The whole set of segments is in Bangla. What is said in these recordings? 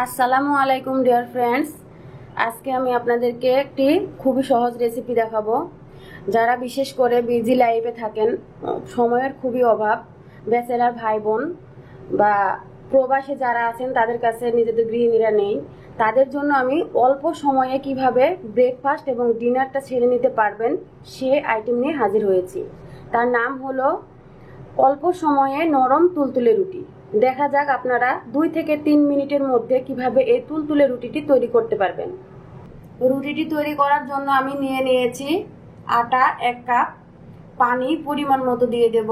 আসসালামু আলাইকুম ডিয়ার ফ্রেন্ডস, আজকে আমি আপনাদেরকে একটি খুবই সহজ রেসিপি দেখাবো। যারা বিশেষ করে বিজি লাইফে থাকেন, সময়ের খুবই অভাব, ব্যাচেলার ভাই বোন বা প্রবাসে যারা আছেন তাদের কাছে নিজেদের গৃহিণীরা নেই, তাদের জন্য আমি অল্প সময়ে কিভাবে ব্রেকফাস্ট এবং ডিনারটা ছেড়ে নিতে পারবেন সে আইটেম নিয়ে হাজির হয়েছি। তার নাম হলো অল্প সময়ে নরম তুলতুলে রুটি। দেখা যাক আপনারা 2 থেকে 3 মিনিটের মধ্যে কিভাবে এই তুলতুলে রুটিটি তৈরি করতে পারবেন। রুটিটি তৈরি করার জন্য আমি নিয়ে নিয়েছি আটা 1 কাপ, পানি পরিমাণ মতো দিয়ে দেব,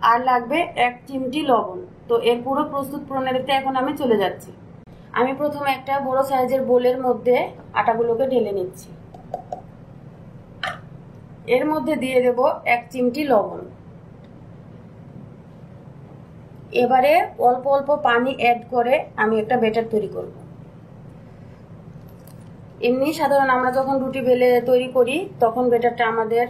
আর লাগবে 1 চিমটি লবণ। তো এর পুরো প্রস্তুত প্রণালীতে এখন আমি চলে যাচ্ছি। আমি প্রথমে একটা বড় সাইজের বোলের মধ্যে আটাগুলোকে ঢেলে নিচ্ছি। এর মধ্যে দিয়ে দেব 1 চিমটি লবণ। এবারে অল্প অল্প পানি অ্যাড করে আমি একটা ব্যাটার তৈরি করব। এমনি সাধারণ আমরা যখন রুটি বেলে তৈরি করি তখন ব্যাটারটা আমাদের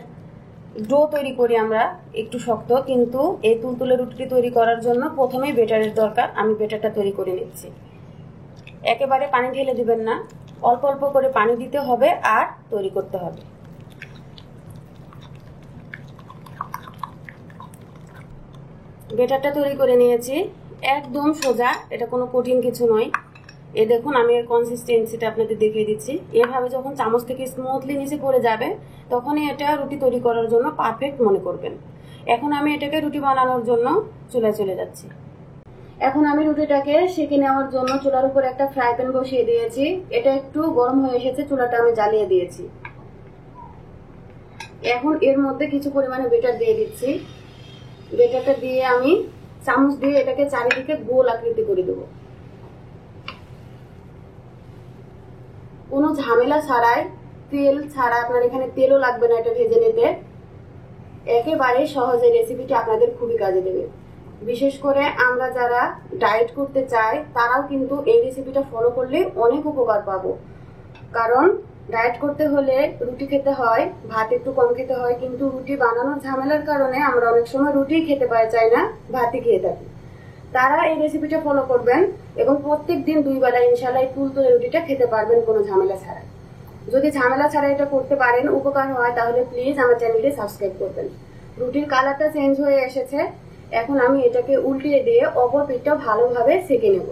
ডো তৈরি করি আমরা একটু শক্ত, কিন্তু এই তুলতুলে রুটিটি তৈরি করার জন্য প্রথমেই ব্যাটারের দরকার। আমি ব্যাটারটা তৈরি করে নিচ্ছি। একেবারে পানি ঢেলে দিবেন না, অল্প অল্প করে পানি দিতে হবে আর তৈরি করতে হবে। ব্যাটারটা তৈরি করে নিয়েছি, একদম সোজা, এটা কোনো কঠিন কিছু নয়। এ দেখুন, আমি এর কনসিস্টেন্সিটা আপনাদের দেখিয়ে দিচ্ছি। এভাবে যখন চামচ থেকে স্মুথলি নিচে পড়ে যাবে তখনই এটা রুটি তৈরি করার জন্য পারফেক্ট মনে করবেন। এখন আমি এটাকে রুটি বানানোর জন্য চুলায় চলে যাচ্ছি। এখন আমি রুটিটাকে সেঁকে নেওয়ার জন্য চুলার উপর একটা ফ্রাই প্যান বসিয়ে দিয়েছি। এটা একটু গরম হয়ে এসেছে, চুলাটা আমি জ্বালিয়ে দিয়েছি। এখন এর মধ্যে কিছু পরিমাণে ব্যাটার দিয়ে দিচ্ছি। ব্যাটারটা দিয়ে আমি চামচ দিয়ে এটাকে চারিদিকে গোল আকৃতি করে দেব। কোনো ঝামেলা ছাড়াই, তেল ছাড়া, আপনার এখানে তেলও লাগবে না এটা ভেজে নিতে। একেবারে সহজে রেসিপিটি আপনাদের খুবই কাজে দেবে। বিশেষ করে আমরা যারা ডায়েট করতে চাই তারাও কিন্তু এই রেসিপিটা ফলো করলে অনেক উপকার পাবো। কারণ ডায়েট করতে হলে রুটি খেতে হয়, ভাত একটু কম খেতে হয়, কিন্তু রুটি বানানোর ঝামেলার কারণে আমরা অনেক সময় রুটি খেতে চাই না, ভাতই খেয়ে থাকি। তারা এই রেসিপিটা ফলো করবেন এবং প্রত্যেক দিন 2 বেলা ইনশাআল্লাহ এই তুলতুলে রুটিটা খেতে পারবেন কোনো ঝামেলা ছাড়া। যদি ঝামেলা ছাড়া এটা করতে পারেন, উপকার হয়, তাহলে প্লিজ আমার চ্যানেলটি সাবস্ক্রাইব করবেন। রুটির কালারটা চেঞ্জ হয়ে এসেছে, এখন আমি এটাকে উল্টিয়ে দিয়ে অপর পিঠটা ভালোভাবে সেঁকে নেব।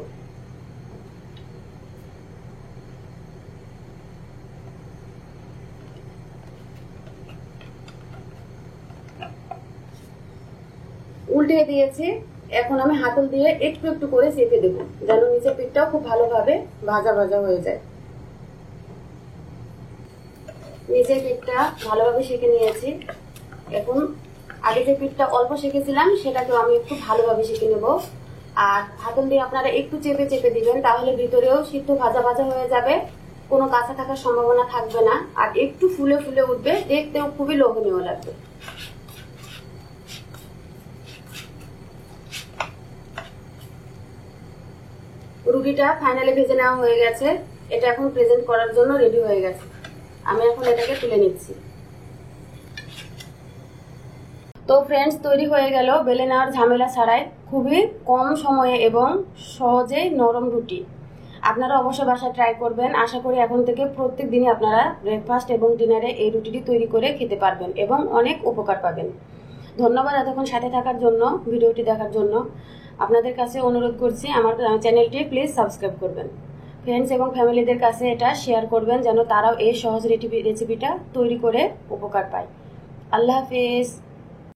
উল্টে দিয়েছি, এখন আমি হাতল দিয়ে একটু একটু করে চেপে দেবো যেন নিচের পিঠটাও খুব ভালোভাবে ভাজা ভাজা হয়ে যায়। নিচের পিঠটা ভালোভাবে সেঁকে নিয়েছি। এখন আগে যে পিঠটা অল্প সেঁকেছিলাম সেটাকেও আমি একটু ভালোভাবে সেঁকে নেব। আর হাতল দিয়ে আপনারা একটু চেপে চেপে দিবেন, তাহলে ভিতরেও সিদ্ধ ভাজা ভাজা হয়ে যাবে, কোনো কাঁচা থাকার সম্ভাবনা থাকবে না, আর একটু ফুলে ফুলে উঠবে, দেখতেও খুবই লোভনীয় লাগবে। রুটিটা ফাইনালি ভেজে নেওয়া হয়ে গেছে, এটা এখন প্রেজেন্ট করার জন্য রেডি হয়ে গেছে। আমি এখন এটাকে তুলে নিচ্ছি। তো ফ্রেন্ডস, তৈরি হয়ে গেল বেলে নেওয়ার ঝামেলা ছাড়াই খুবই কম সময়ে এবং সহজেই নরম রুটি। আপনারা অবশ্যই বাসায় ট্রাই করবেন। আশা করি এখন থেকে প্রত্যেক দিনই আপনারা ব্রেকফাস্ট এবং ডিনারে এই রুটিটি তৈরি করে খেতে পারবেন এবং অনেক উপকার পাবেন। ধন্যবাদ এতক্ষণ সাথে থাকার জন্য, ভিডিওটি দেখার জন্য। আপনাদের কাছে অনুরোধ করছি আমার চ্যানেলটি প্লিজ সাবস্ক্রাইব করবেন। ফ্রেন্ডস এবং ফ্যামিলিদের কাছে এটা শেয়ার করবেন যেন তারাও এই সহজ রেসিপিটা তৈরি করে উপকার পায়। আল্লাহ হাফেজ।